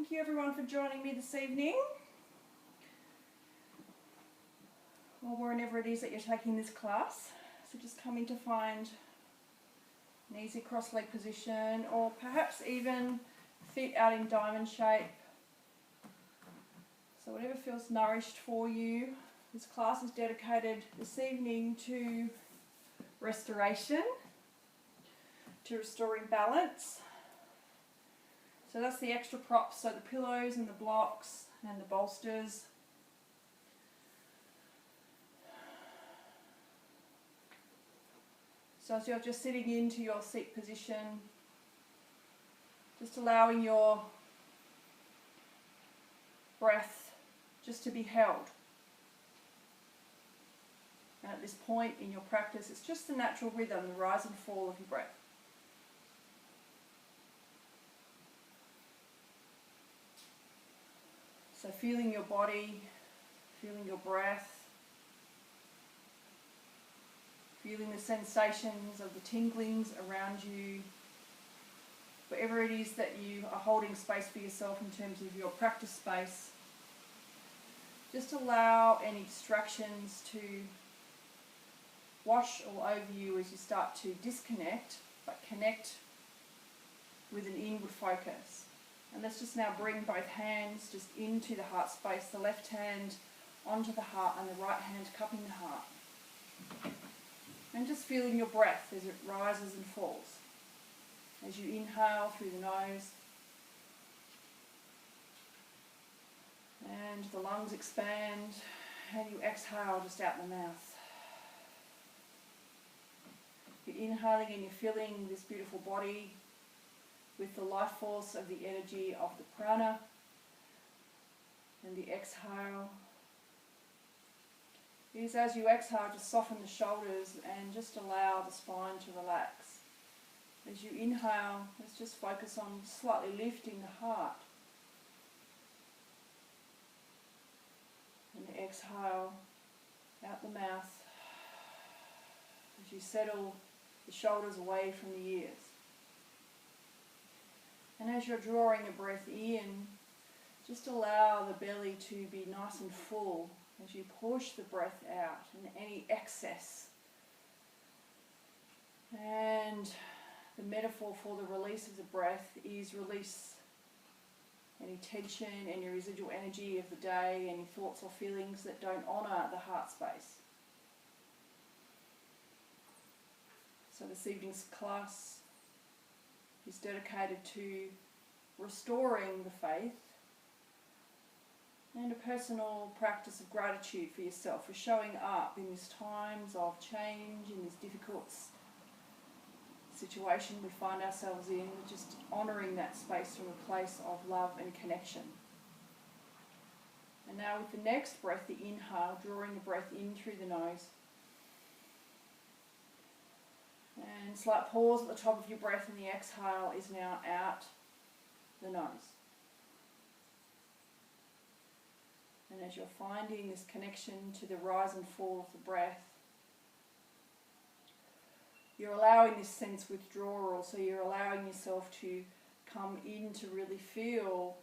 Thank you everyone for joining me this evening, or wherever it is that you're taking this class. So just coming to find an easy cross-leg position, or perhaps even feet out in diamond shape. So whatever feels nourished for you. This class is dedicated this evening to restoration, to restoring balance. So that's the extra props, so the pillows and the blocks and the bolsters. So as you're just sitting into your seat position, just allowing your breath just to be held. And at this point in your practice, it's just the natural rhythm, the rise and fall of your breath. So feeling your body, feeling your breath, feeling the sensations of the tinglings around you, wherever it is that you are holding space for yourself in terms of your practice space. Just allow any distractions to wash all over you as you start to disconnect, but connect with an inward focus. And let's just now bring both hands just into the heart space, the left hand onto the heart and the right hand cupping the heart. And just feeling your breath as it rises and falls. As you inhale through the nose, and the lungs expand, and you exhale just out the mouth. You're inhaling and you're filling this beautiful body with the life force of the energy of the prana, and the exhale is, as you exhale, just soften the shoulders and just allow the spine to relax. As you inhale, let's just focus on slightly lifting the heart, and the exhale out the mouth as you settle the shoulders away from the ears. And as you're drawing the breath in, just allow the belly to be nice and full as you push the breath out and any excess. And the metaphor for the release of the breath is release any tension, any residual energy of the day, any thoughts or feelings that don't honour the heart space. So this evening's class is dedicated to restoring the faith and a personal practice of gratitude for yourself for showing up in these times of change, in this difficult situation we find ourselves in, just honouring that space from a place of love and connection. And now with the next breath, the inhale, drawing the breath in through the nose. And slight pause at the top of your breath, and the exhale is now out the nose. And as you're finding this connection to the rise and fall of the breath, you're allowing this sense withdrawal, so you're allowing yourself to come in to really feel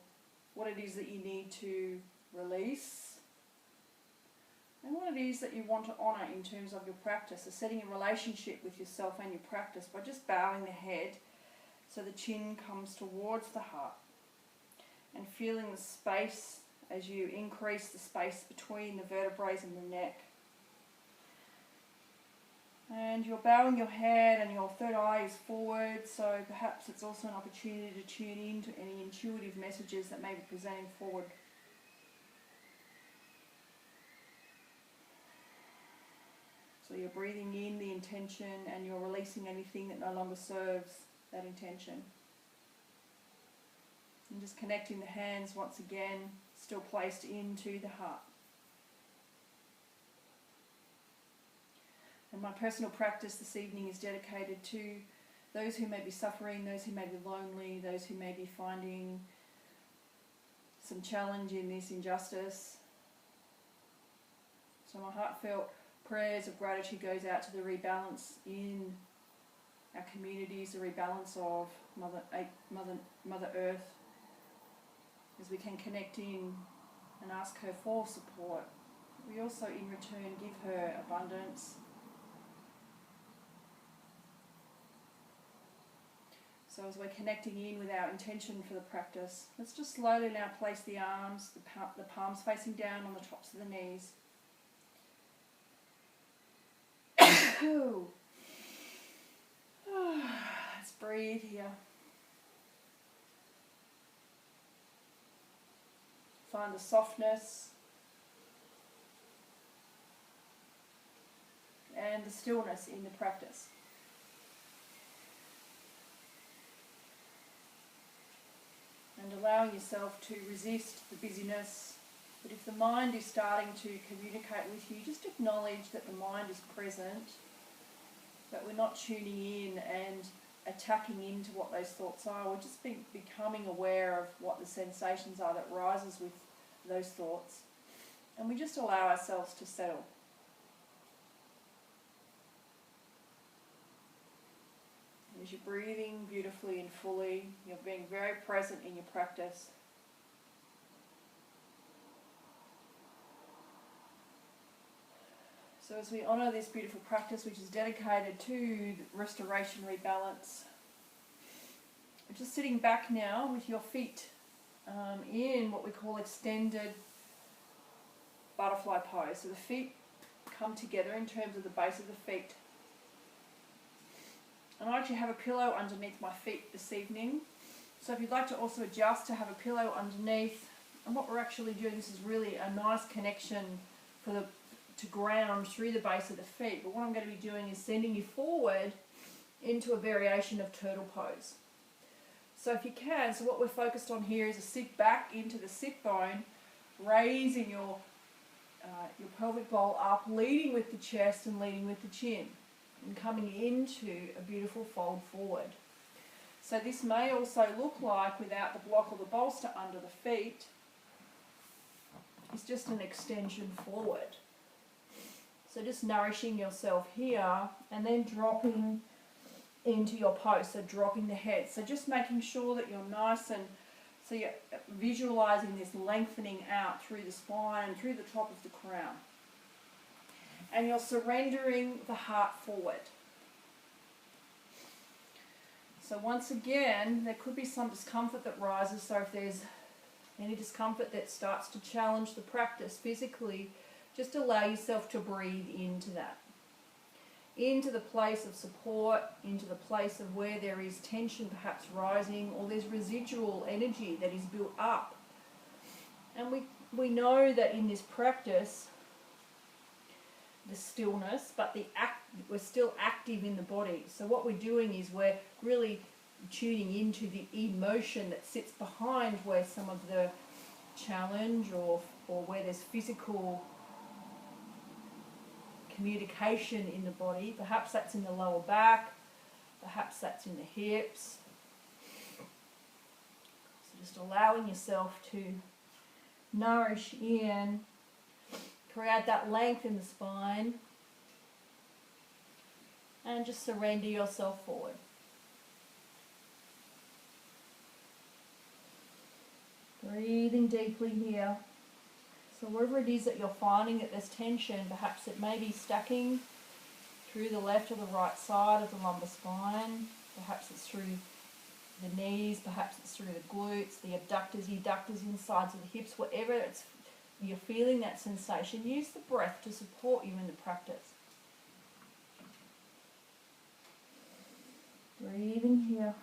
what it is that you need to release, and what it is that you want to honour in terms of your practice. So setting a relationship with yourself and your practice by just bowing the head so the chin comes towards the heart, and feeling the space as you increase the space between the vertebrae and the neck. And you're bowing your head and your third eye is forward, so perhaps it's also an opportunity to tune in to any intuitive messages that may be presenting forward. So you're breathing in the intention and you're releasing anything that no longer serves that intention. And just connecting the hands once again, still placed into the heart. And my personal practice this evening is dedicated to those who may be suffering, those who may be lonely, those who may be finding some challenge in this injustice. So my heartfelt prayers of gratitude goes out to the rebalance in our communities, the rebalance of Mother Earth, as we can connect in and ask her for support. We also in return give her abundance. So as we're connecting in with our intention for the practice, let's just slowly now place the arms, the palms facing down on the tops of the knees. Let's breathe here. Find the softness and the stillness in the practice. And allowing yourself to resist the busyness. But if the mind is starting to communicate with you, just acknowledge that the mind is present, that we're not tuning in and attacking into what those thoughts are. We're just becoming aware of what the sensations are that rises with those thoughts. And we just allow ourselves to settle. As you're breathing beautifully and fully, you're being very present in your practice. So as we honour this beautiful practice, which is dedicated to restoration, rebalance, we're just sitting back now with your feet in what we call extended butterfly pose. So the feet come together in terms of the base of the feet. And I actually have a pillow underneath my feet this evening. So if you'd like to also adjust to have a pillow underneath, and what we're actually doing, this is really a nice connection to ground through the base of the feet. But what I'm going to be doing is sending you forward into a variation of turtle pose. So if you can, so what we're focused on here is a sit back into the sit bone, raising your pelvic bowl up, leading with the chest and leading with the chin, and coming into a beautiful fold forward. So this may also look like, without the block or the bolster under the feet, it's just an extension forward. So just nourishing yourself here and then dropping into your pose, so dropping the head. So just making sure that you're nice, and so you're visualizing this lengthening out through the spine and through the top of the crown. And you're surrendering the heart forward. So once again, there could be some discomfort that rises. So if there's any discomfort that starts to challenge the practice physically, just allow yourself to breathe into that. Into the place of support, into the place of where there is tension perhaps rising, or there's residual energy that is built up. And we know that in this practice, the stillness, but we're still active in the body. So what we're doing is we're really tuning into the emotion that sits behind where some of the challenge or where there's physical communication in the body. Perhaps that's in the lower back, perhaps that's in the hips. So just allowing yourself to nourish in, create that length in the spine, and just surrender yourself forward. Breathing deeply here. So wherever it is that you're finding that there's tension, perhaps it may be stacking through the left or the right side of the lumbar spine, perhaps it's through the knees, perhaps it's through the glutes, the abductors, adductors, insides of the hips, wherever you're feeling that sensation, use the breath to support you in the practice. Breathing here.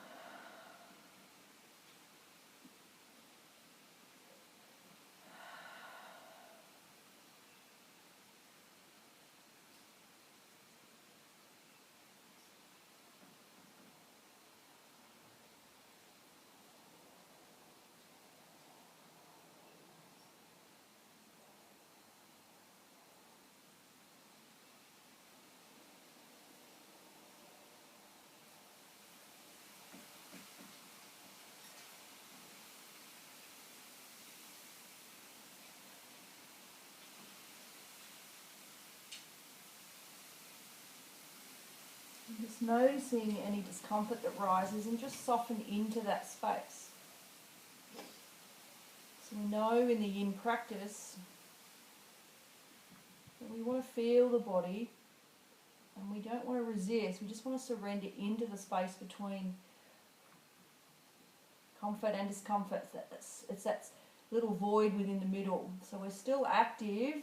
Just noticing any discomfort that rises and just soften into that space. So we know in the yin practice that we want to feel the body and we don't want to resist. We just want to surrender into the space between comfort and discomfort. It's that little void within the middle. So we're still active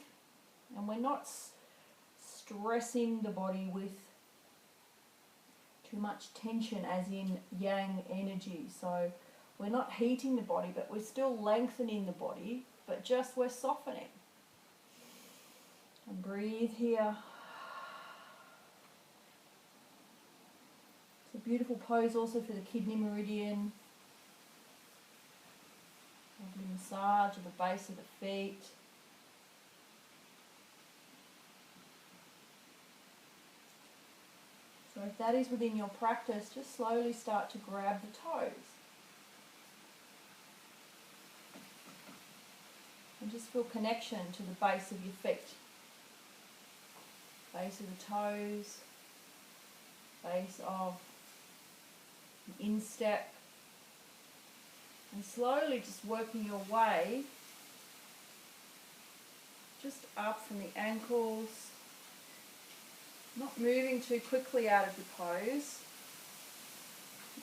and we're not stressing the body with too much tension, as in yang energy. So we're not heating the body, but we're still lengthening the body, but just we're softening. And breathe here. It's a beautiful pose also for the kidney meridian. Lovely massage of the base of the feet. So if that is within your practice, just slowly start to grab the toes. And just feel connection to the base of your feet. Base of the toes, base of the instep. And slowly just working your way just up from the ankles. Not moving too quickly out of the pose.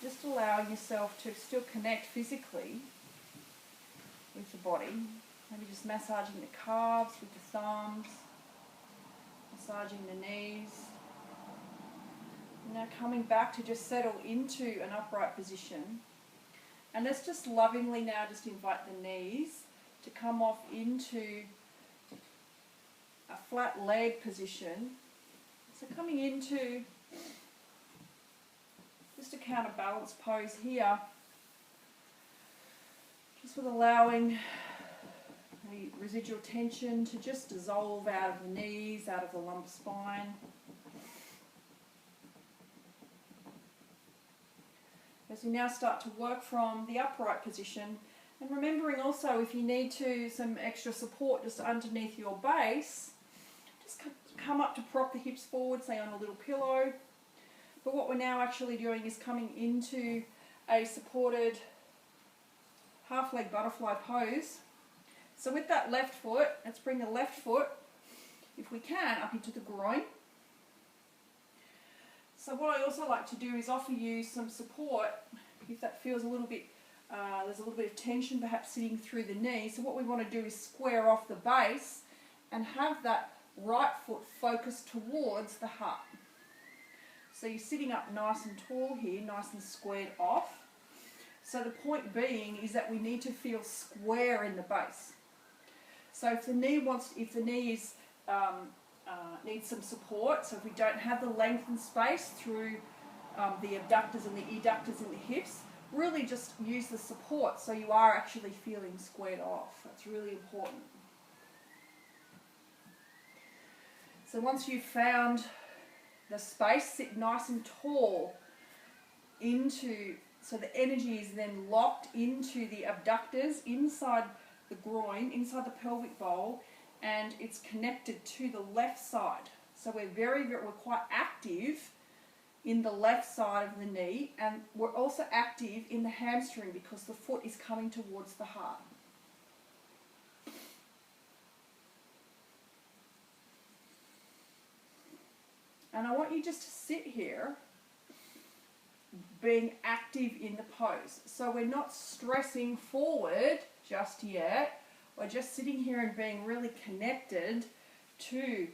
Just allowing yourself to still connect physically with the body. Maybe just massaging the calves with the thumbs. Massaging the knees. And now coming back to just settle into an upright position. And let's just lovingly now just invite the knees to come off into a flat leg position. So coming into just a counterbalance pose here, just with allowing the residual tension to just dissolve out of the knees, out of the lumbar spine. As we now start to work from the upright position, and remembering also if you need to some extra support just underneath your base, just come up to prop the hips forward, say on a little pillow. But what we're now actually doing is coming into a supported half leg butterfly pose. So with that left foot, let's bring the left foot, if we can, up into the groin. So what I also like to do is offer you some support if that feels a little bit, there's a little bit of tension perhaps sitting through the knee. So what we want to do is square off the base and have that right foot focused towards the heart. So you're sitting up nice and tall here, nice and squared off. So the point being is that we need to feel square in the base. So if the knee is needs some support, so if we don't have the length and space through the abductors and the adductors in the hips, really just use the support so you are actually feeling squared off. That's really important. So once you've found the space, sit nice and tall so the energy is then locked into the abductors inside the groin, inside the pelvic bowl, and it's connected to the left side. So we're quite active in the left side of the knee, and we're also active in the hamstring because the foot is coming towards the heart. And I want you just to sit here being active in the pose. So we're not stressing forward just yet. We're just sitting here and being really connected to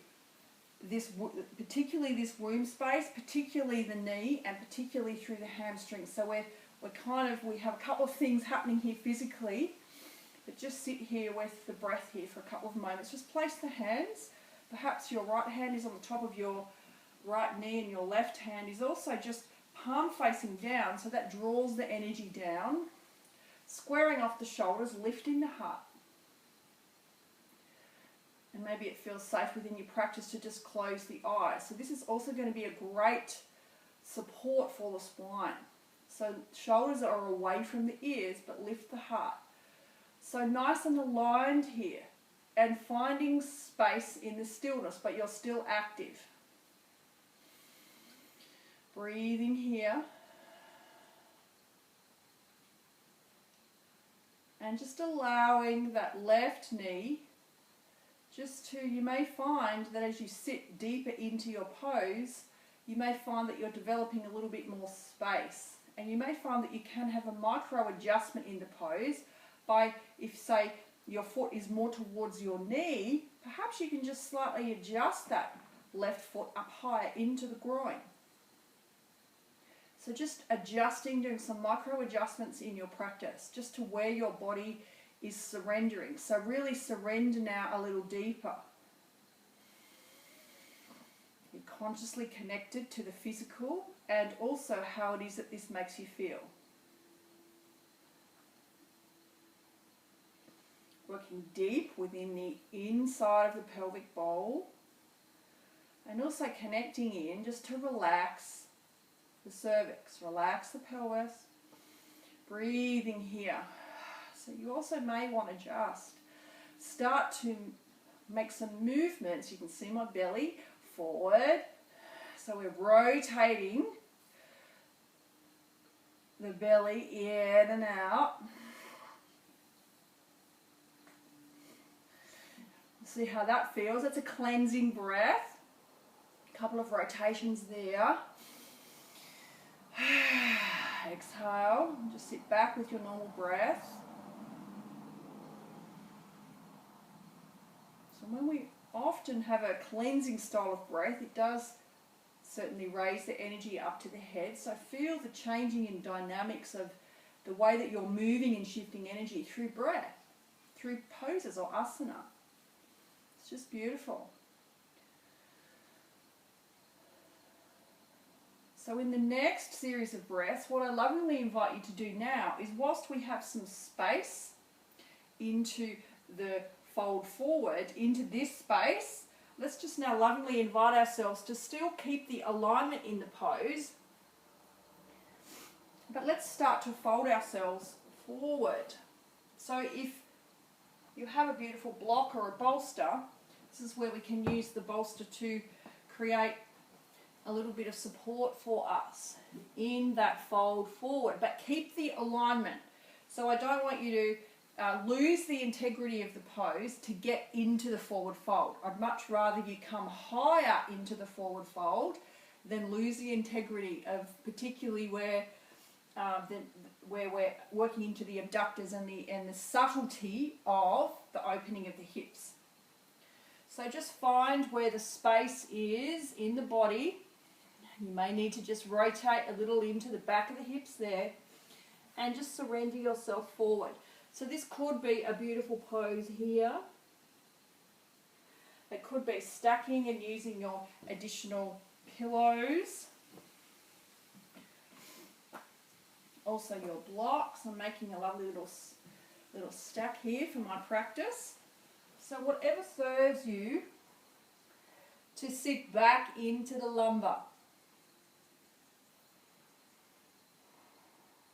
this, particularly this womb space, particularly the knee, and particularly through the hamstring. So we have a couple of things happening here physically, but just sit here with the breath here for a couple of moments. Just place the hands. Perhaps your right hand is on the top of your right knee and your left hand is also just palm facing down, so that draws the energy down. Squaring off the shoulders, lifting the heart. And maybe it feels safe within your practice to just close the eyes. So this is also going to be a great support for the spine. So shoulders are away from the ears, but lift the heart. So nice and aligned here, and finding space in the stillness, but you're still active. Breathing here. And just allowing that left knee you may find that as you sit deeper into your pose, you may find that you're developing a little bit more space. And you may find that you can have a micro adjustment in the pose by, if say your foot is more towards your knee, perhaps you can just slightly adjust that left foot up higher into the groin. So just adjusting, doing some micro adjustments in your practice, just to where your body is surrendering. So really surrender now a little deeper. You're consciously connected to the physical and also how it is that this makes you feel. Working deep within the inside of the pelvic bowl and also connecting in just to relax the cervix, relax the pelvis, breathing here. So you also may want to just start to make some movements. You can see my belly forward. So we're rotating the belly in and out. See how that feels. That's a cleansing breath. A couple of rotations there. Exhale. Just sit back with your normal breath. So when we often have a cleansing style of breath, it does certainly raise the energy up to the head. So feel the changing in dynamics of the way that you're moving and shifting energy through breath, through poses or asana. It's just beautiful. So in the next series of breaths, what I lovingly invite you to do now is, whilst we have some space into the fold forward, into this space, let's just now lovingly invite ourselves to still keep the alignment in the pose, but let's start to fold ourselves forward. So if you have a beautiful block or a bolster, this is where we can use the bolster to create a little bit of support for us in that fold forward, but keep the alignment. So I don't want you to lose the integrity of the pose to get into the forward fold. I'd much rather you come higher into the forward fold than lose the integrity of, particularly where we're working into the abductors and the subtlety of the opening of the hips. So just find where the space is in the body. You may need to just rotate a little into the back of the hips there and just surrender yourself forward. So this could be a beautiful pose here. It could be stacking and using your additional pillows. Also your blocks. I'm making a lovely little stack here for my practice. So whatever serves you to sit back into the lumbar,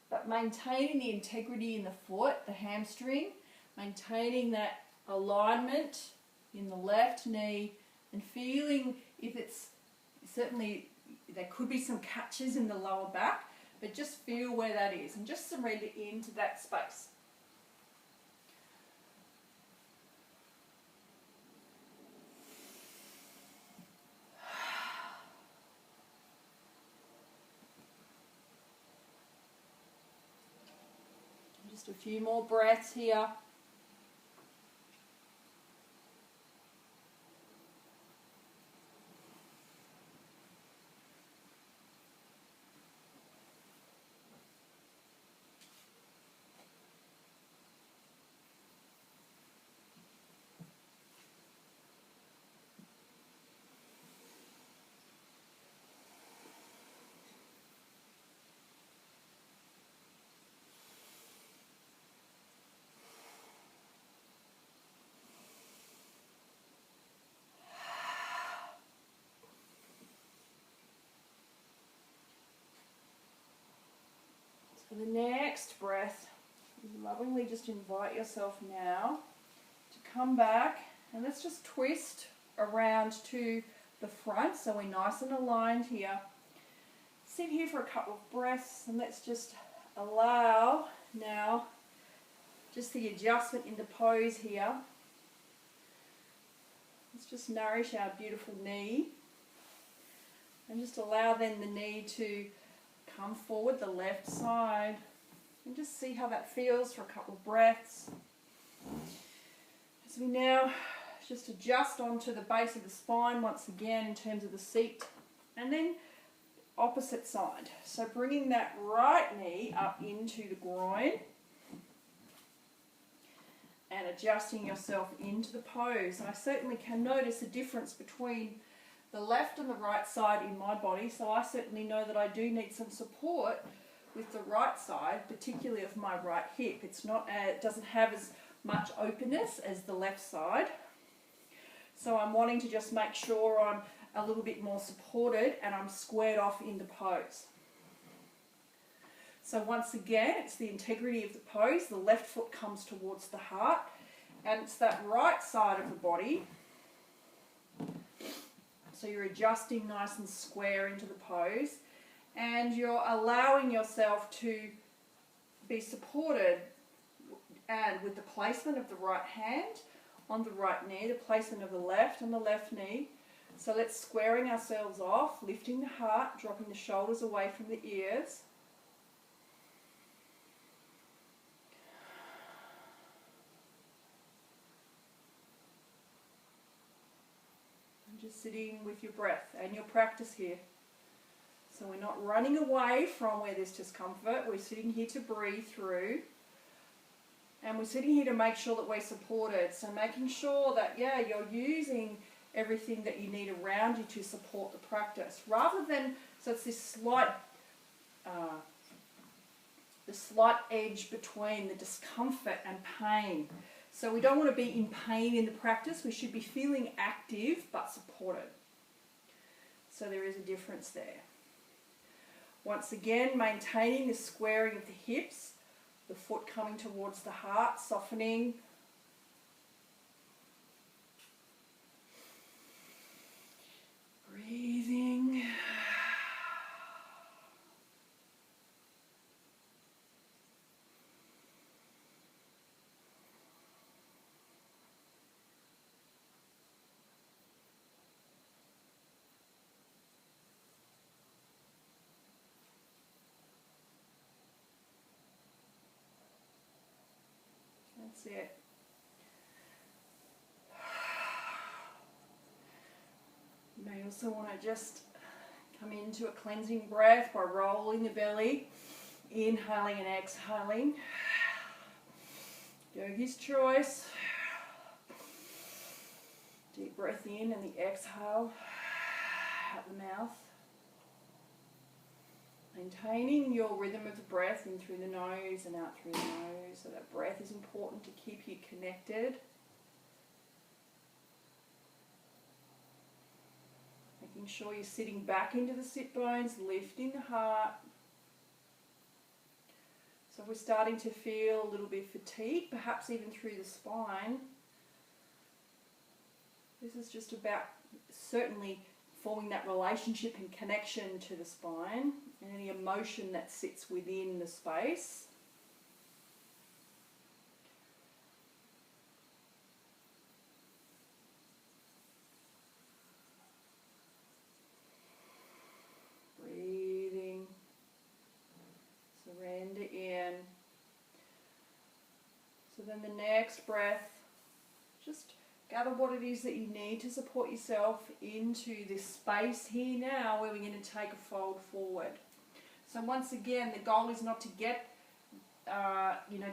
but maintaining the integrity in the foot, the hamstring, maintaining that alignment in the left knee, and feeling if it's, certainly there could be some catches in the lower back, but just feel where that is and just surrender into that space. Just a few more breaths here. For the next breath, lovingly just invite yourself now to come back, and let's just twist around to the front so we're nice and aligned here. Sit here for a couple of breaths and let's just allow now just the adjustment in the pose here. Let's just nourish our beautiful knee. And just allow then the knee to come forward, the left side. And just see how that feels for a couple of breaths. As we now just adjust onto the base of the spine once again in terms of the seat. And then opposite side. So bringing that right knee up into the groin. And adjusting yourself into the pose. And I certainly can notice a difference between the left and the right side in my body. So I certainly know that I do need some support with the right side, particularly of my right hip. It doesn't have as much openness as the left side. So I'm wanting to just make sure I'm a little bit more supported and I'm squared off into pose. So once again, it's the integrity of the pose. The left foot comes towards the heart, and it's that right side of the body. So you're adjusting nice and square into the pose, and you're allowing yourself to be supported, and with the placement of the right hand on the right knee, the placement of the left on the left knee. So let's squaring ourselves off, lifting the heart, dropping the shoulders away from the ears. And just sitting with your breath and your practice here. So we're not running away from where there's discomfort. We're sitting here to breathe through. And we're sitting here to make sure that we're supported. So making sure that, yeah, you're using everything that you need around you to support the practice. Rather than, so it's this slight edge between the discomfort and pain. So we don't want to be in pain in the practice. We should be feeling active but supported. So there is a difference there. Once again, maintaining the squaring of the hips, the foot coming towards the heart, softening. Breathing. That's it. You may also want to just come into a cleansing breath by rolling the belly, inhaling and exhaling. Yogi's choice. Deep breath in and the exhale out the mouth. Maintaining your rhythm of the breath in through the nose and out through the nose. So that breath is important to keep you connected. Making sure you're sitting back into the sit bones, lifting the heart. So if we're starting to feel a little bit fatigued, perhaps even through the spine, this is just about certainly forming that relationship and connection to the spine and any emotion that sits within the space. Breathing. Surrender in. So then the next breath, just gather what it is that you need to support yourself into this space here now where we're going to take a fold forward. So once again, the goal is not to get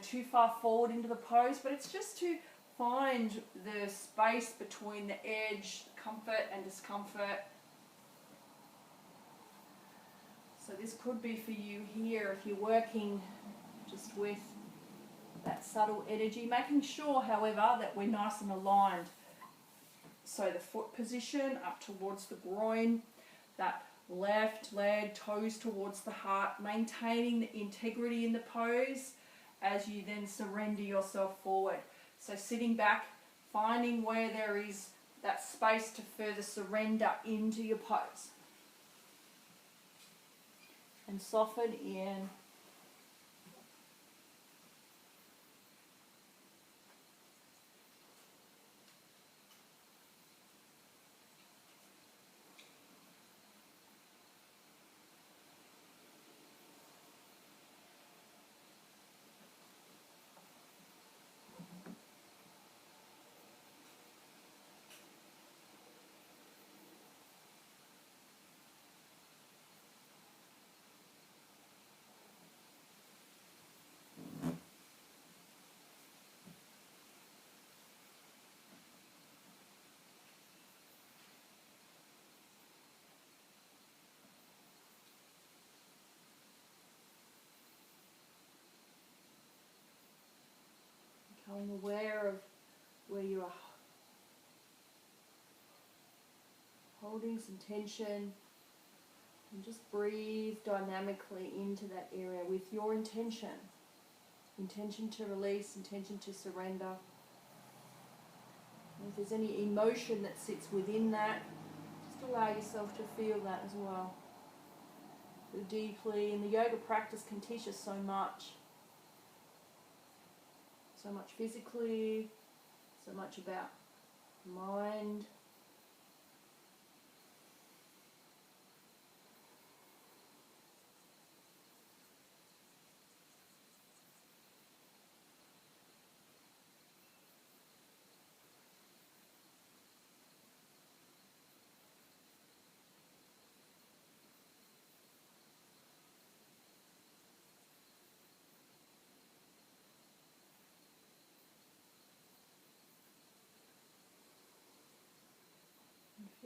too far forward into the pose, but it's just to find the space between the edge, comfort and discomfort. So this could be for you here if you're working just with that subtle energy, making sure, however, that we're nice and aligned. So the foot position up towards the groin, that left leg, toes towards the heart, maintaining the integrity in the pose as you then surrender yourself forward. So sitting back, finding where there is that space to further surrender into your pose. And soften in. Becoming aware of where you are holding some tension, and just breathe dynamically into that area with your intention. Intention to release, intention to surrender. And if there's any emotion that sits within that, just allow yourself to feel that as well. Feel deeply, and the yoga practice can teach us so much. So much physically, so much about mind.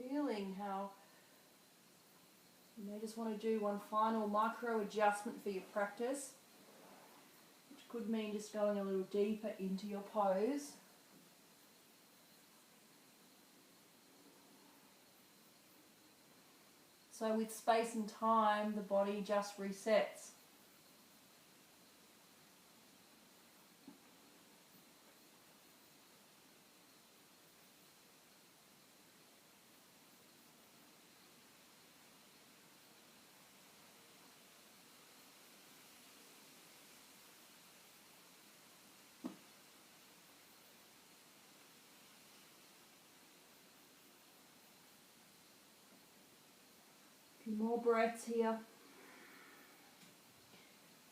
Feeling how you may just want to do one final micro adjustment for your practice, which could mean just going a little deeper into your pose. So with space and time, the body just resets. A few more breaths here.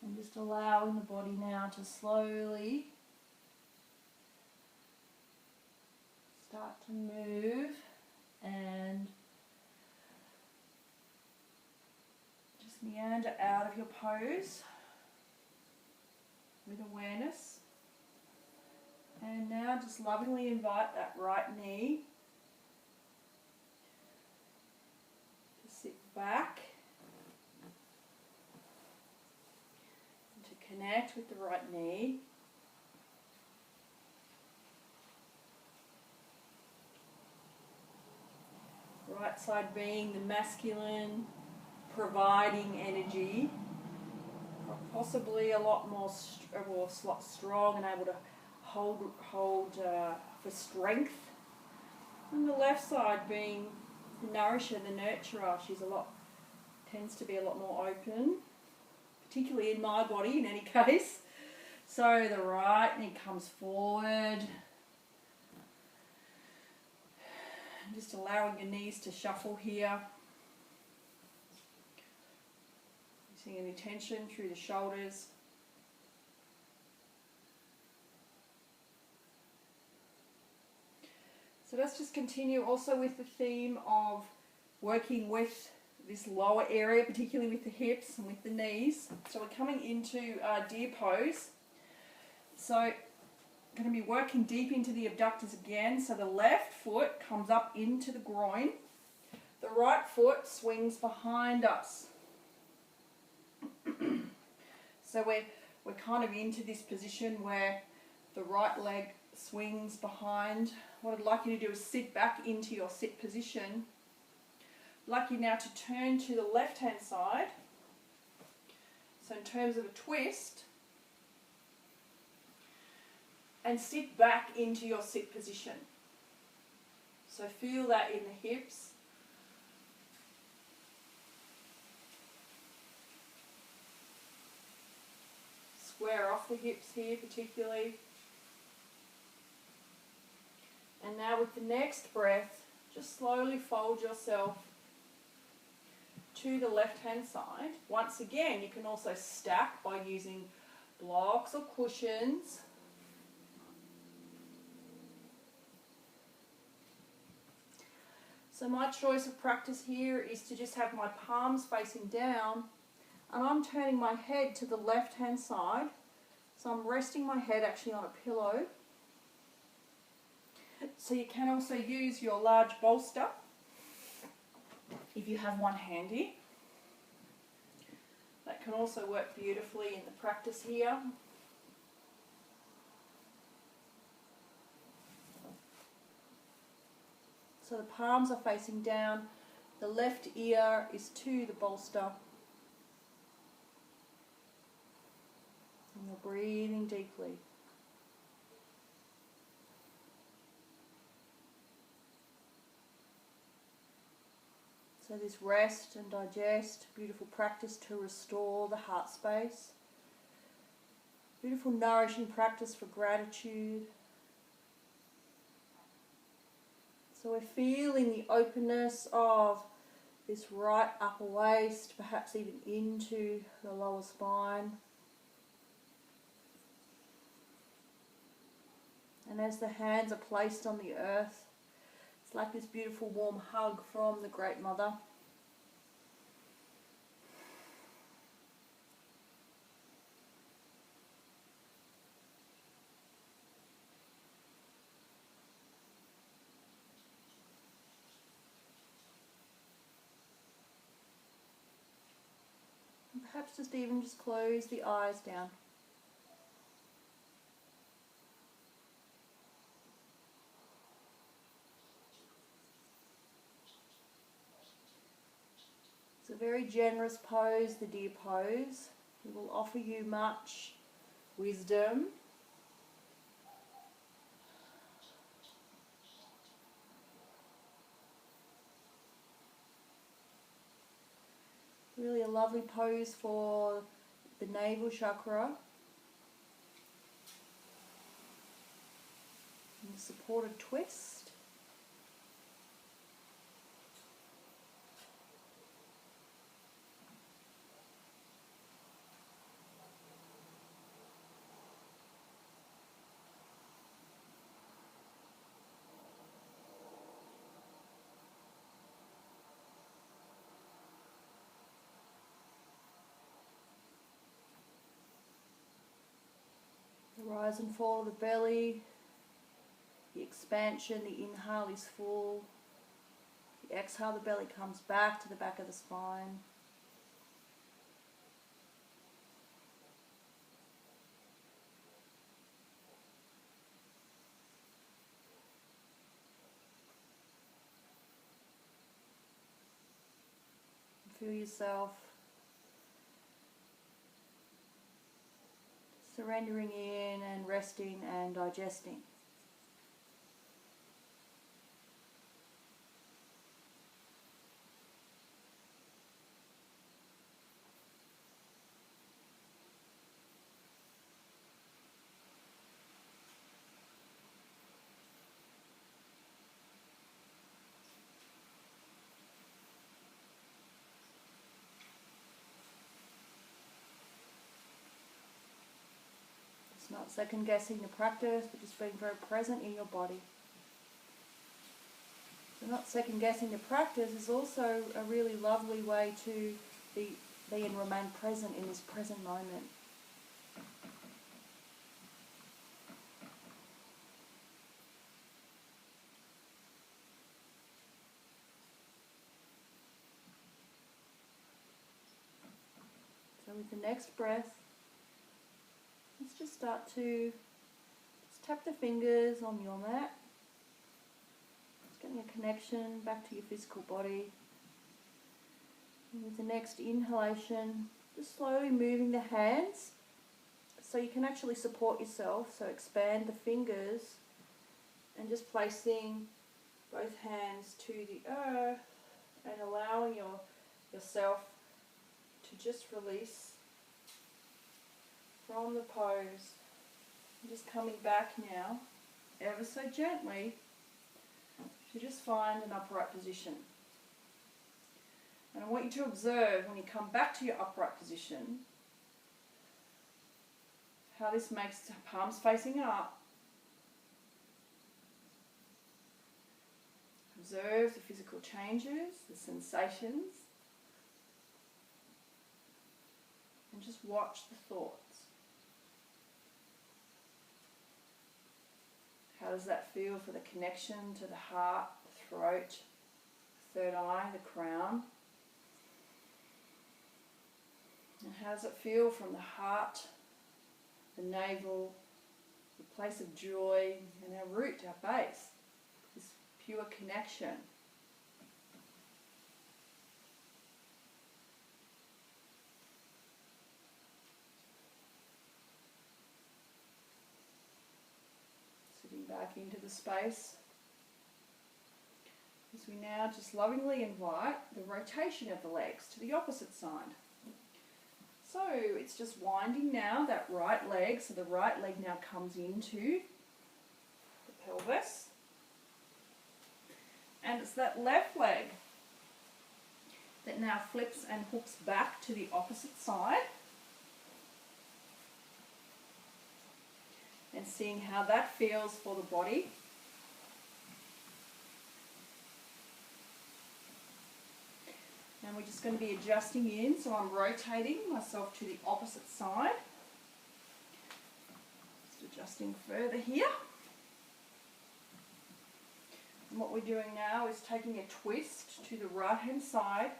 And just allowing the body now to slowly start to move and just meander out of your pose with awareness. And now just lovingly invite that right knee to sit back and to connect with the right knee. Right side being the masculine, providing energy, possibly a lot more strong and able to hold for strength. And the left side being the nourisher, the nurturer. She's tends to be a lot more open, particularly in my body in any case. So the right knee comes forward. Just allowing your knees to shuffle here. Using any tension through the shoulders. So let's just continue also with the theme of working with this lower area, particularly with the hips and with the knees. So we're coming into deer pose. So going to be working deep into the abductors again. So the left foot comes up into the groin. The right foot swings behind us. So we're kind of into this position where the right leg swings behind. What I'd like you to do is sit back into your sit position. I'd like you now to turn to the left hand side. So in terms of a twist, and sit back into your sit position. So feel that in the hips. Square off the hips here particularly. And now with the next breath, just slowly fold yourself to the left hand side. Once again, you can also stack by using blocks or cushions. So my choice of practice here is to just have my palms facing down, and I'm turning my head to the left hand side. So I'm resting my head actually on a pillow. So you can also use your large bolster if you have one handy. That can also work beautifully in the practice here. So the palms are facing down, the left ear is to the bolster. And you're breathing deeply. So this rest and digest, beautiful practice to restore the heart space. Beautiful nourishing practice for gratitude. So we're feeling the openness of this right upper waist, perhaps even into the lower spine. And as the hands are placed on the earth, it's like this beautiful warm hug from the Great Mother. And perhaps just close the eyes down. It's a very generous pose, the deer pose. It will offer you much wisdom. Really a lovely pose for the navel chakra. And the supported twist. The rise and fall of the belly, the expansion, the inhale is full, the exhale, the belly comes back to the back of the spine. Feel yourself surrendering in and resting and digesting. It's not second guessing the practice, but just being very present in your body. So not second guessing the practice is also a really lovely way to be and remain present in this present moment. So with the next breath, let's just start to tap the fingers on your mat. Just getting a connection back to your physical body. And with the next inhalation, just slowly moving the hands so you can actually support yourself. So expand the fingers and just placing both hands to the earth and allowing yourself to just release from the pose. I'm just coming back now, ever so gently, to just find an upright position. And I want you to observe when you come back to your upright position, how this makes the palms facing up. Observe the physical changes, the sensations, and just watch the thoughts. How does that feel for the connection to the heart, the throat, the third eye, the crown? And how does it feel from the heart, the navel, the place of joy, and our root, our base? This pure connection. Sitting back into the space as we now just lovingly invite the rotation of the legs to the opposite side. So it's just winding now that right leg, so the right leg now comes into the pelvis. And it's that left leg that now flips and hooks back to the opposite side. And seeing how that feels for the body. And we're just going to be adjusting in, so I'm rotating myself to the opposite side. Just adjusting further here. And what we're doing now is taking a twist to the right hand side.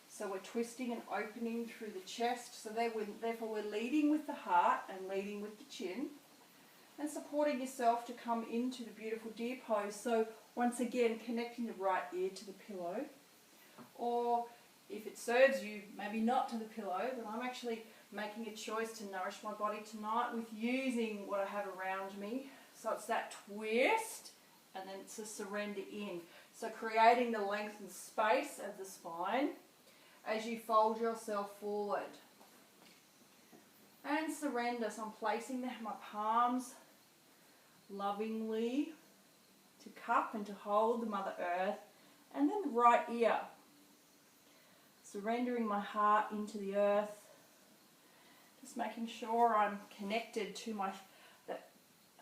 So we're twisting and opening through the chest, so therefore we're leading with the heart and leading with the chin. And supporting yourself to come into the beautiful deer pose. So once again, connecting the right ear to the pillow. Or if it serves you, maybe not to the pillow, but I'm actually making a choice to nourish my body tonight with using what I have around me. So it's that twist and then it's a surrender in. So creating the length and space of the spine as you fold yourself forward. And surrender, so I'm placing my palms lovingly to cup and to hold the Mother Earth, and then the right ear. Surrendering my heart into the earth, just making sure I'm connected to that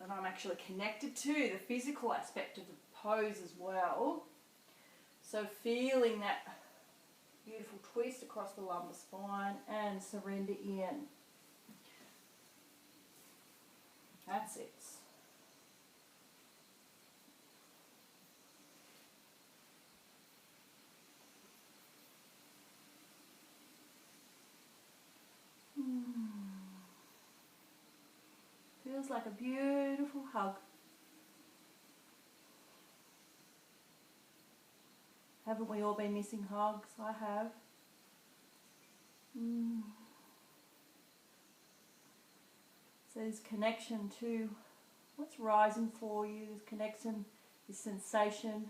I'm actually connected to the physical aspect of the pose as well. So feeling that beautiful twist across the lumbar spine and surrender in. That's it. Feels like a beautiful hug. Haven't we all been missing hugs? I have. So there's connection to what's rising for you, this connection, this sensation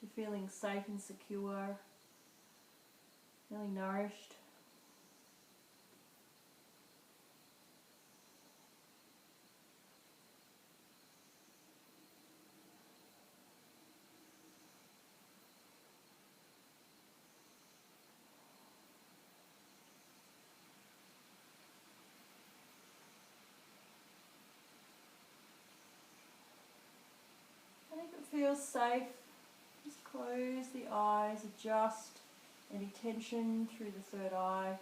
to feeling safe and secure, feeling nourished. And if it feels safe, just close the eyes, adjust any tension through the third eye.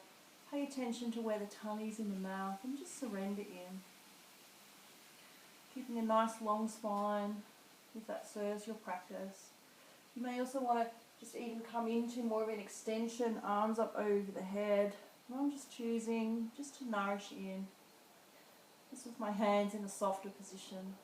Pay attention to where the tummy is in the mouth and just surrender in. Keeping a nice long spine if that serves your practice. You may also want to just even come into more of an extension, arms up over the head. And I'm just choosing just to nourish in, just with my hands in a softer position.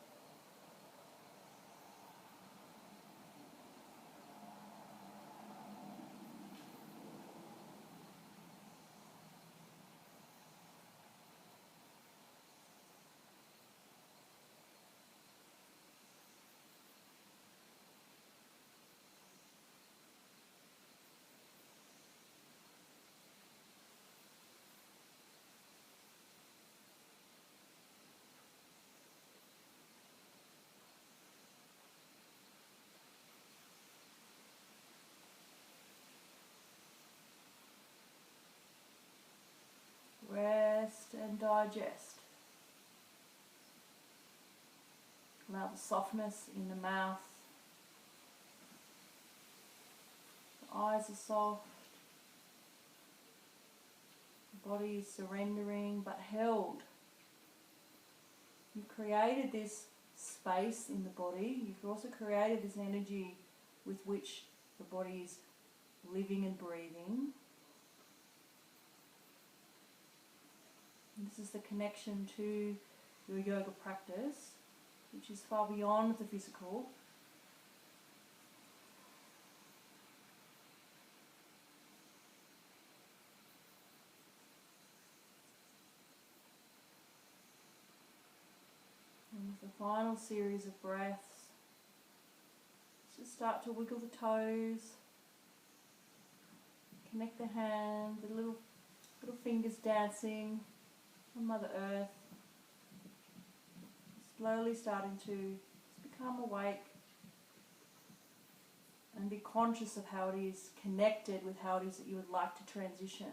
Rest and digest. Allow the softness in the mouth. The eyes are soft. The body is surrendering but held. You've created this space in the body. You've also created this energy with which the body is living and breathing. This is the connection to your yoga practice, which is far beyond the physical. the final series of breaths, just start to wiggle the toes, connect the hand, the little fingers dancing on Mother Earth, slowly starting to become awake and be conscious of how it is connected with how it is that you would like to transition.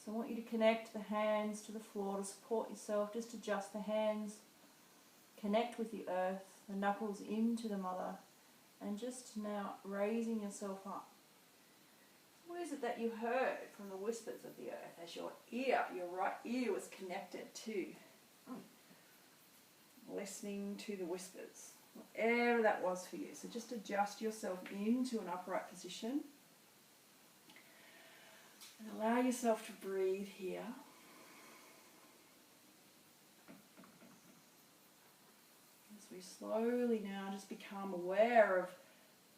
So I want you to connect the hands to the floor to support yourself. Just adjust the hands, connect with the earth, the knuckles into the mother, and just now raising yourself up. What is it that you heard from the whispers of the earth as your right ear was connected to? Listening to the whispers, whatever that was for you. So just adjust yourself into an upright position. And allow yourself to breathe here. As we slowly now just become aware of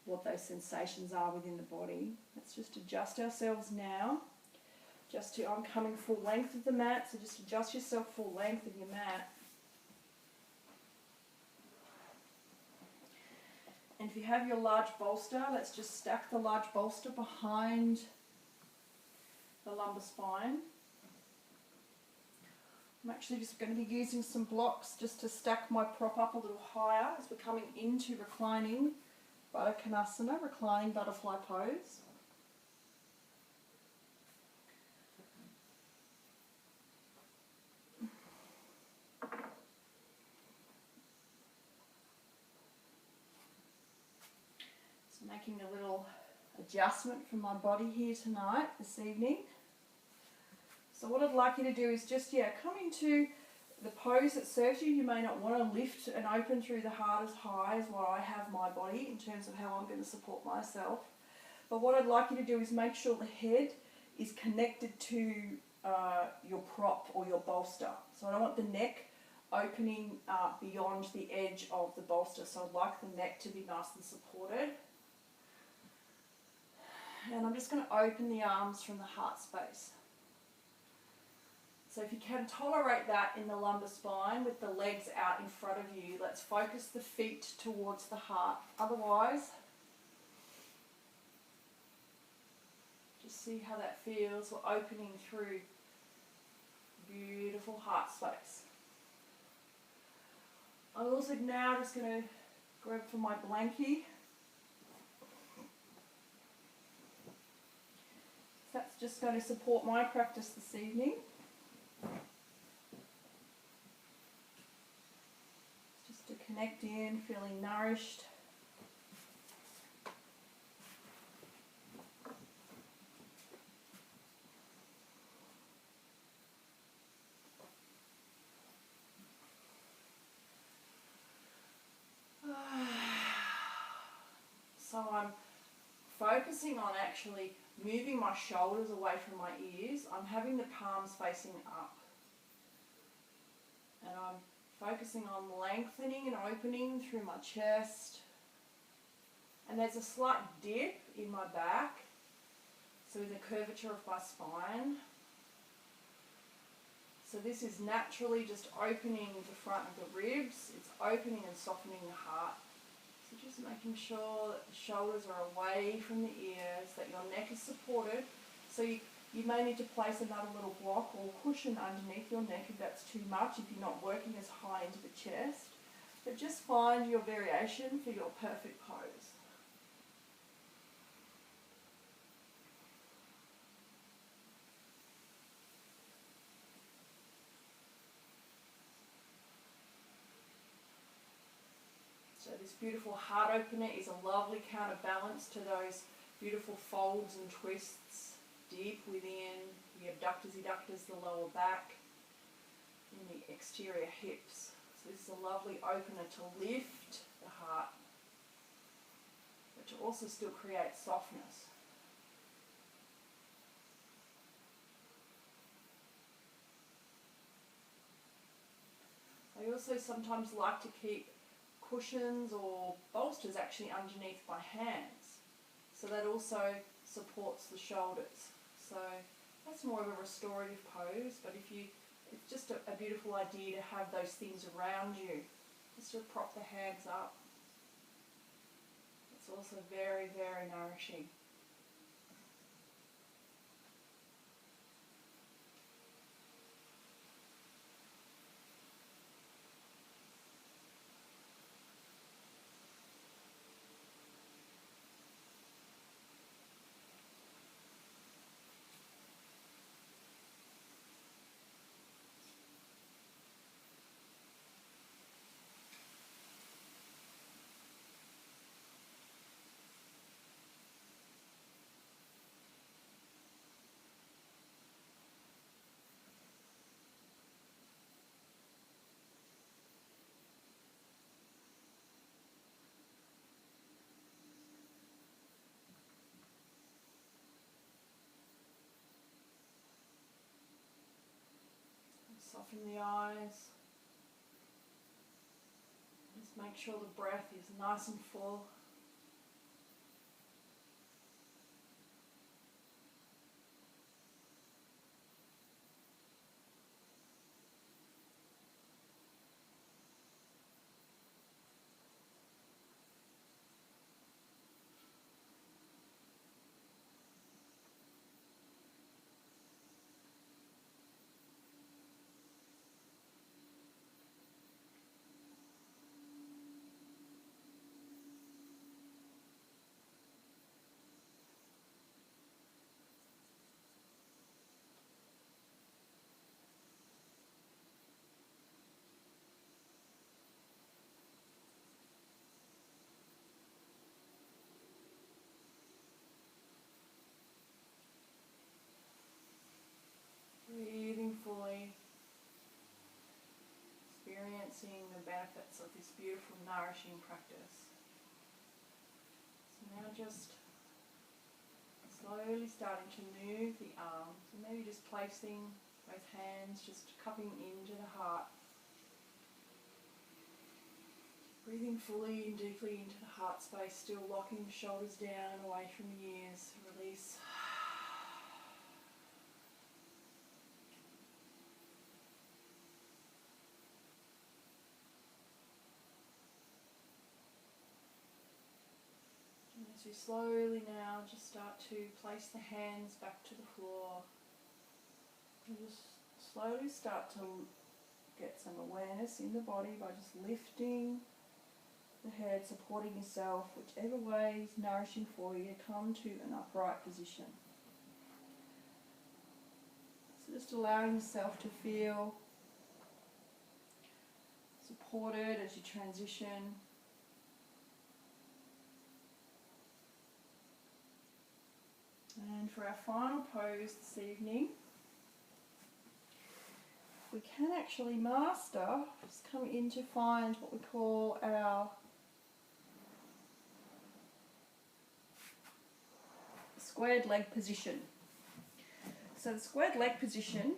what those sensations are within the body. Let's just adjust ourselves now. I'm coming full length of the mat, so just adjust yourself full length of your mat. And if you have your large bolster, let's just stack the large bolster behind the lumbar spine. I'm actually just going to be using some blocks just to stack my prop up a little higher as we're coming into reclining Baddha-Konasana, reclining butterfly pose. So making a little adjustment for my body here tonight, this evening. So what I'd like you to do is just, come into the pose that serves you. You may not want to lift and open through the heart as high as what I have my body in terms of how I'm going to support myself. But what I'd like you to do is make sure the head is connected to your prop or your bolster. So I don't want the neck opening beyond the edge of the bolster. So I'd like the neck to be nice and supported. And I'm just going to open the arms from the heart space. So if you can tolerate that in the lumbar spine with the legs out in front of you, let's focus the feet towards the heart. Otherwise, just see how that feels. We're opening through beautiful heart space. I'm also now just going to grab for my blankie. That's just going to support my practice this evening. Just to connect in, feeling nourished. So I'm focusing on actually moving my shoulders away from my ears. I'm having the palms facing up. And I'm focusing on lengthening and opening through my chest. And there's a slight dip in my back, so in the curvature of my spine. So this is naturally just opening the front of the ribs. It's opening and softening the heart. So just making sure that the shoulders are away from the ears, that your neck is supported. So you may need to place another little block or cushion underneath your neck if that's too much, if you're not working as high into the chest. But just find your variation for your perfect pose. So this beautiful heart opener is a lovely counterbalance to those beautiful folds and twists deep within the abductors, adductors, the lower back, and the exterior hips. So this is a lovely opener to lift the heart, but to also still create softness. I also sometimes like to keep cushions or bolsters actually underneath my hands, so that also supports the shoulders. So that's more of a restorative pose, but if you it's just a beautiful idea to have those things around you, just to prop the hands up. It's also very, very nourishing. Soften the eyes. Just make sure the breath is nice and full. Breathing fully, experiencing the benefits of this beautiful, nourishing practice. So now just slowly starting to move the arms, and maybe just placing both hands, just cupping into the heart. Breathing fully and deeply into the heart space, still locking the shoulders down, away from the ears. Release. And as you slowly now just start to place the hands back to the floor, and just slowly start to get some awareness in the body by just lifting the head, supporting yourself, whichever way is nourishing for you, come to an upright position. So just allowing yourself to feel supported as you transition. And for our final pose this evening, we can actually master, just come in to find what we call our squared leg position. So the squared leg position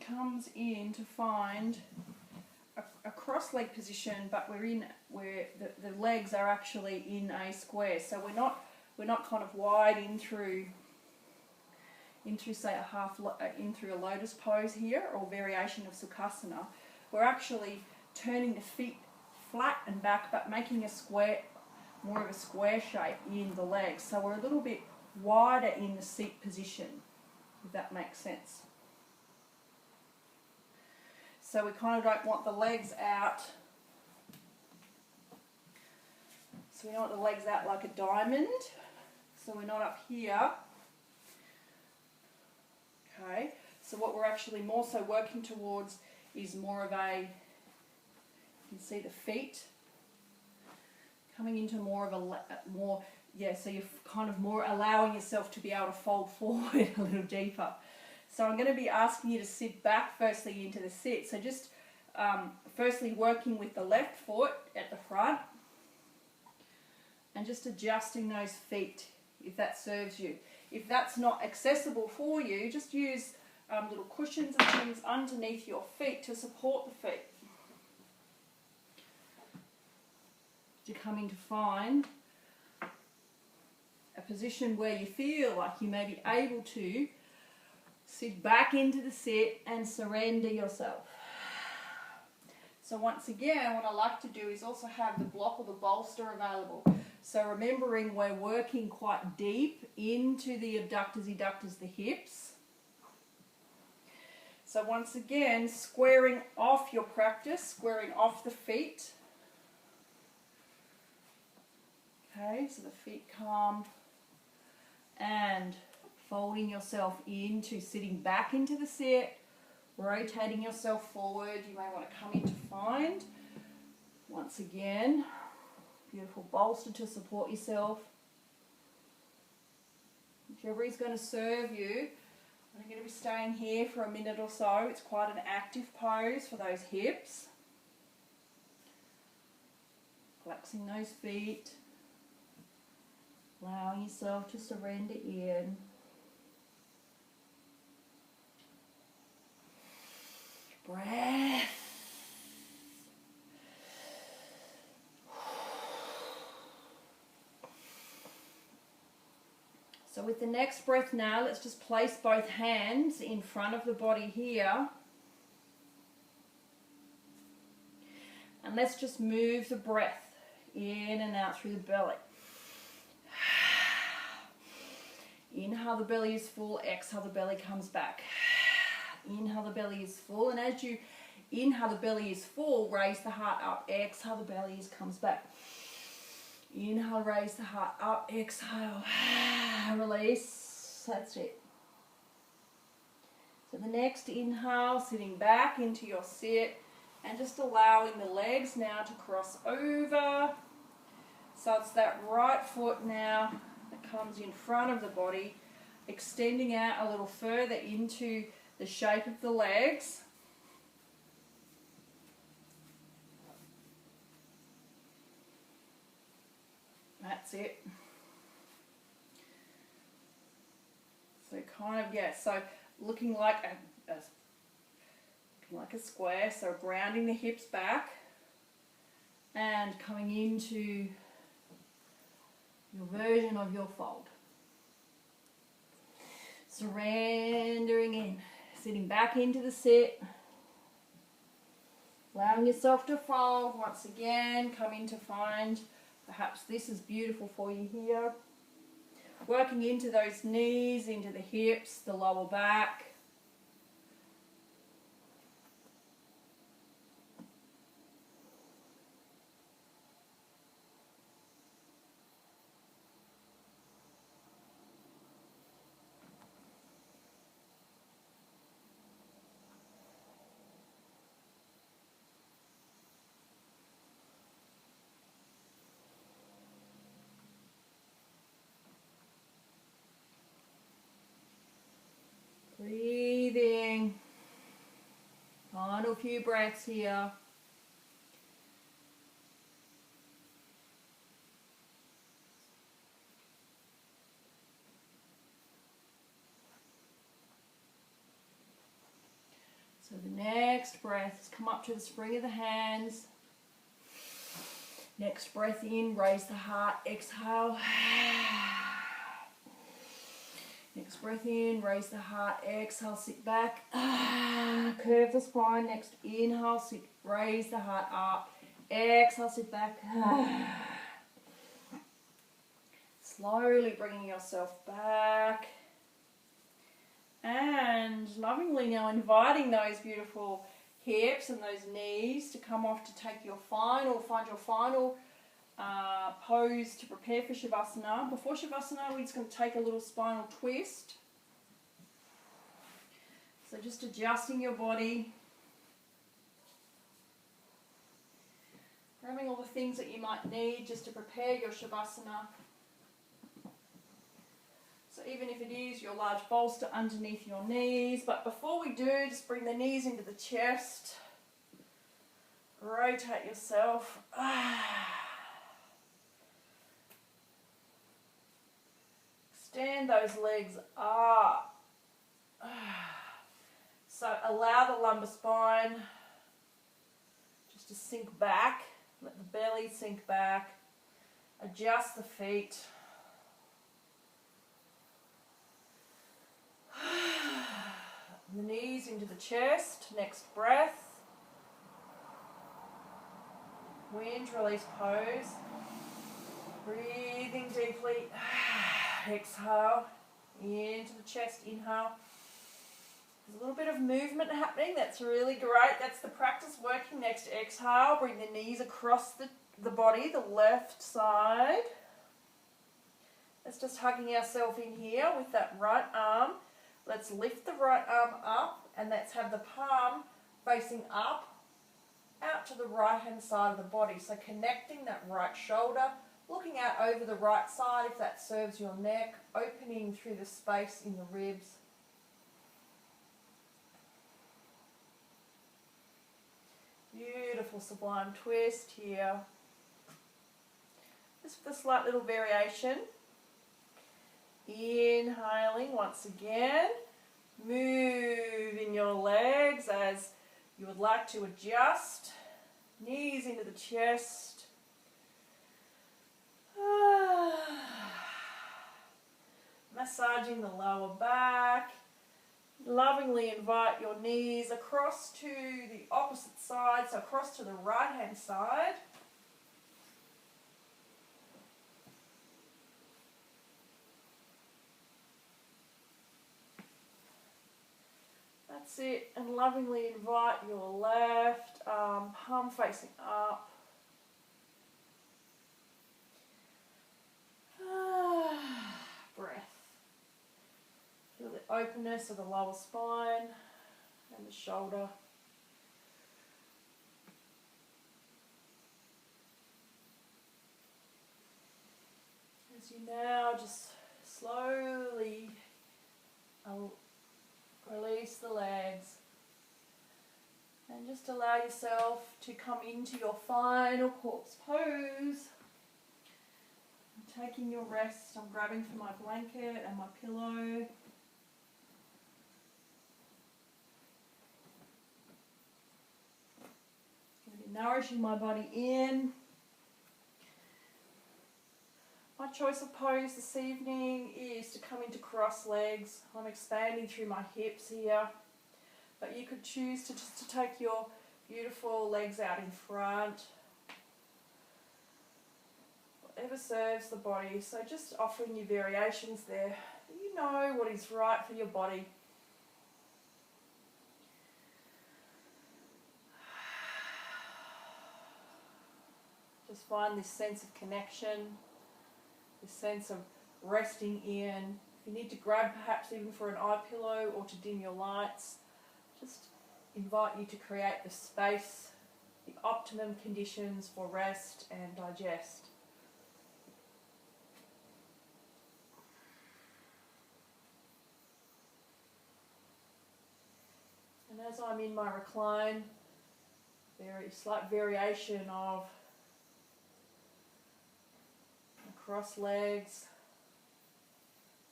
comes in to find a cross leg position, but where the legs are actually in a square. So we're not kind of wide in through say in through a lotus pose here, or variation of Sukhasana. We're actually turning the feet flat and back, but making a square, more of a square shape in the legs. So we're a little bit wider in the seat position, if that makes sense. So we kind of don't want the legs out. So we don't want the legs out like a diamond. So we're not up here. Okay, so what we're actually more so working towards is more of a, you can see the feet coming into more of a, so you're kind of more allowing yourself to be able to fold forward a little deeper. So I'm going to be asking you to sit back firstly into the sit. So just firstly working with the left foot at the front and just adjusting those feet if that serves you. If that's not accessible for you, just use little cushions and things underneath your feet to support the feet. You're coming to find a position where you feel like you may be able to Sit back into the sit and surrender yourself. So once again, what I like to do is also have the block or the bolster available. So remembering we're working quite deep into the abductors, adductors, the hips. So once again, squaring off your practice, squaring off the feet. Okay, so the feet come and folding yourself into sitting back into the sit, rotating yourself forward. You may want to come into find. Once again, beautiful bolster to support yourself. Whichever is going to serve you. I'm going to be staying here for a minute or so. It's quite an active pose for those hips. Relaxing those feet. Allowing yourself to surrender in. Breath. So with the next breath now, let's just place both hands in front of the body here. And let's just move the breath in and out through the belly. Inhale, the belly is full. Exhale, the belly comes back. Inhale, the belly is full. And as you inhale, the belly is full, raise the heart up. Exhale, the belly comes back. Inhale, raise the heart up. Exhale, release. That's it. So the next inhale, sitting back into your sit and just allowing the legs now to cross over. So it's that right foot now that comes in front of the body, extending out a little further into the shape of the legs. That's it. So kind of, yeah, so looking like a square, so grounding the hips back and coming into your version of your fold. Surrendering in, sitting back into the sit, allowing yourself to fold. Once again, come in to find, perhaps this is beautiful for you here. Working into those knees, into the hips, the lower back. Breathing. Final few breaths here. So the next breath is come up to the spring of the hands. Next breath in, raise the heart, exhale. Next breath in, raise the heart, exhale, sit back, curve the spine. Next inhale, sit, raise the heart up, exhale, sit back. Slowly bringing yourself back. And lovingly now inviting those beautiful hips and those knees to come off to take your final, find your final pose to prepare for Shavasana. Before Shavasana, we're just going to take a little spinal twist. So just adjusting your body. Grabbing all the things that you might need just to prepare your Shavasana. So even if it is your large bolster underneath your knees, but before we do, just bring the knees into the chest. Rotate yourself. Extend those legs up. So allow the lumbar spine just to sink back. Let the belly sink back. Adjust the feet. The knees into the chest. Next breath. Wind release pose. Breathing deeply. Exhale. Into the chest. Inhale. There's a little bit of movement happening. That's really great. That's the practice working. Next, exhale. Bring the knees across the body, the left side. That's just hugging ourselves in here with that right arm. Let's lift the right arm up and let's have the palm facing up out to the right hand side of the body. So connecting that right shoulder, looking out over the right side if that serves your neck, opening through the space in the ribs. Beautiful sublime twist here. Just with a slight little variation. Inhaling once again. Move in your legs as you would like to adjust. Knees into the chest. Massaging the lower back. Lovingly invite your knees across to the opposite side, so across to the right hand side. That's it, and lovingly invite your left arm, palm facing up. Breath. Feel the openness of the lower spine and the shoulder. As you now just slowly release the legs and just allow yourself to come into your final corpse pose. I'm taking your rest. I'm grabbing for my blanket and my pillow. Nourishing my body in. My choice of pose this evening is to come into cross legs. I'm expanding through my hips here, but you could choose to just take your beautiful legs out in front. Whatever serves the body. So just offering you variations there. You know what is right for your body. Just find this sense of connection, this sense of resting in. If you need to grab perhaps even for an eye pillow or to dim your lights, just invite you to create the space, the optimum conditions for rest and digest. And as I'm in my recline, very slight variation of cross legs,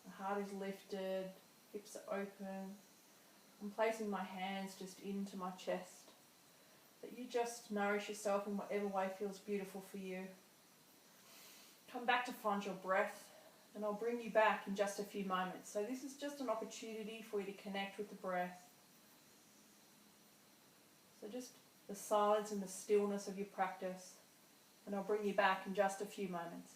the heart is lifted, hips are open. I'm placing my hands just into my chest. That you just nourish yourself in whatever way feels beautiful for you. Come back to find your breath, and I'll bring you back in just a few moments. So this is just an opportunity for you to connect with the breath. So just the silence and the stillness of your practice, and I'll bring you back in just a few moments.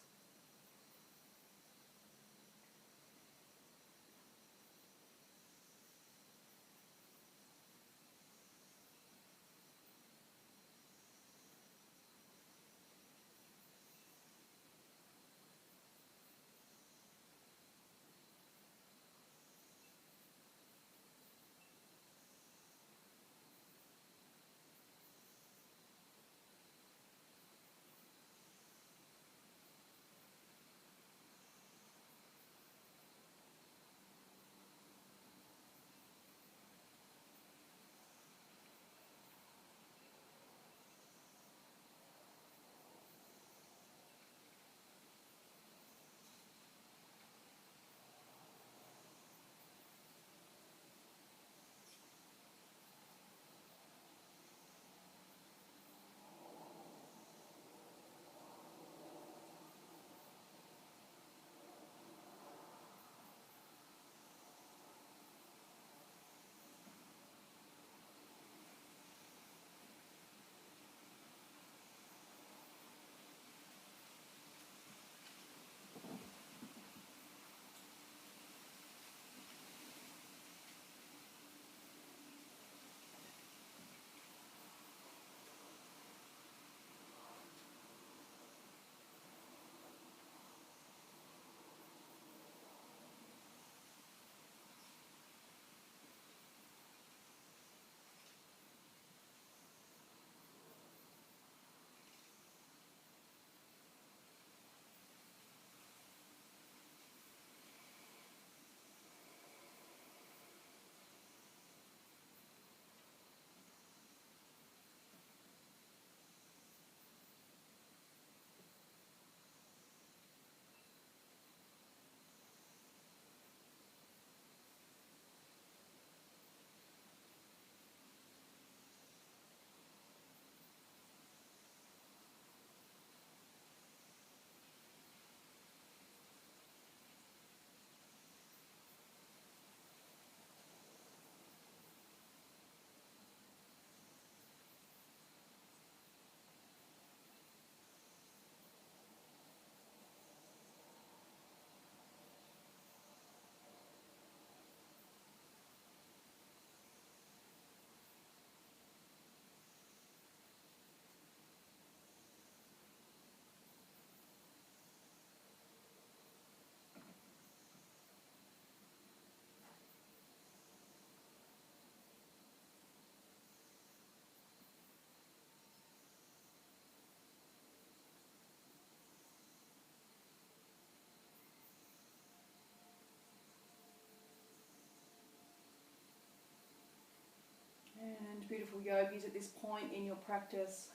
And beautiful yogis, at this point in your practice,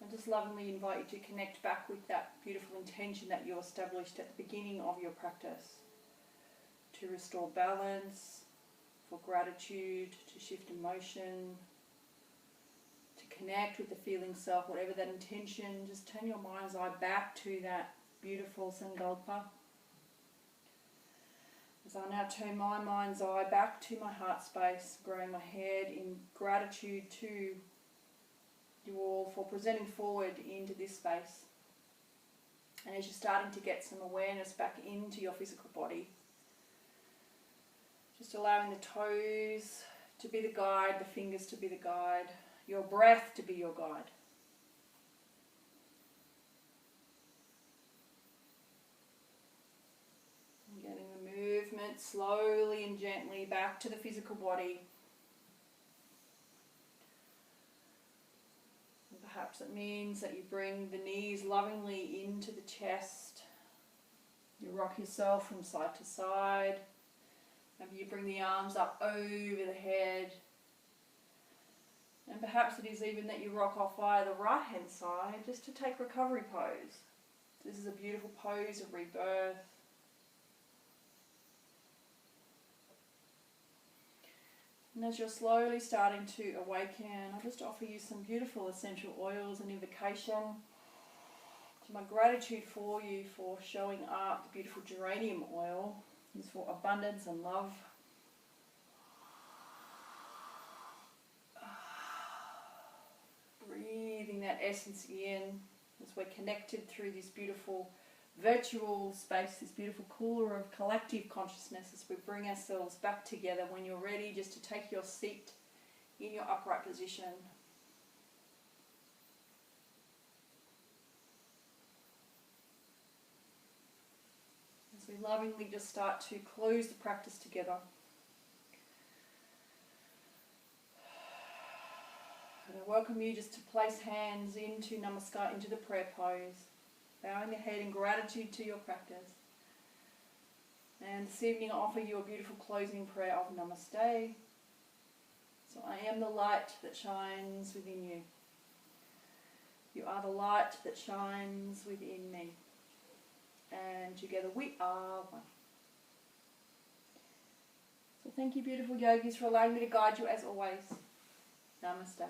I just lovingly invite you to connect back with that beautiful intention that you established at the beginning of your practice, to restore balance, for gratitude, to shift emotion, to connect with the feeling self, whatever that intention. Just turn your mind's eye back to that beautiful Sankalpa. As I now turn my mind's eye back to my heart space, growing my head in gratitude to you all for presenting forward into this space. And as you're starting to get some awareness back into your physical body, just allowing the toes to be the guide, the fingers to be the guide, your breath to be your guide. And getting the movement slowly and gently back to the physical body. And perhaps it means that you bring the knees lovingly into the chest. You rock yourself from side to side. Maybe you bring the arms up over the head. And perhaps it is even that you rock off via the right hand side just to take recovery pose. This is a beautiful pose of rebirth. And as you're slowly starting to awaken, I'll just offer you some beautiful essential oils and invocation to my gratitude for you for showing up. The beautiful geranium oil is for abundance and love. Breathing that essence in as we're connected through this beautiful virtual space, this beautiful cooler of collective consciousness, as we bring ourselves back together. When you're ready, just to take your seat in your upright position. As we lovingly just start to close the practice together. And I welcome you just to place hands into Namaskar, into the prayer pose, bowing the head in gratitude to your practice. And this evening I offer you a beautiful closing prayer of Namaste. So I am the light that shines within you. You are the light that shines within me. And together we are one. So thank you, beautiful yogis, for allowing me to guide you as always. Namaste.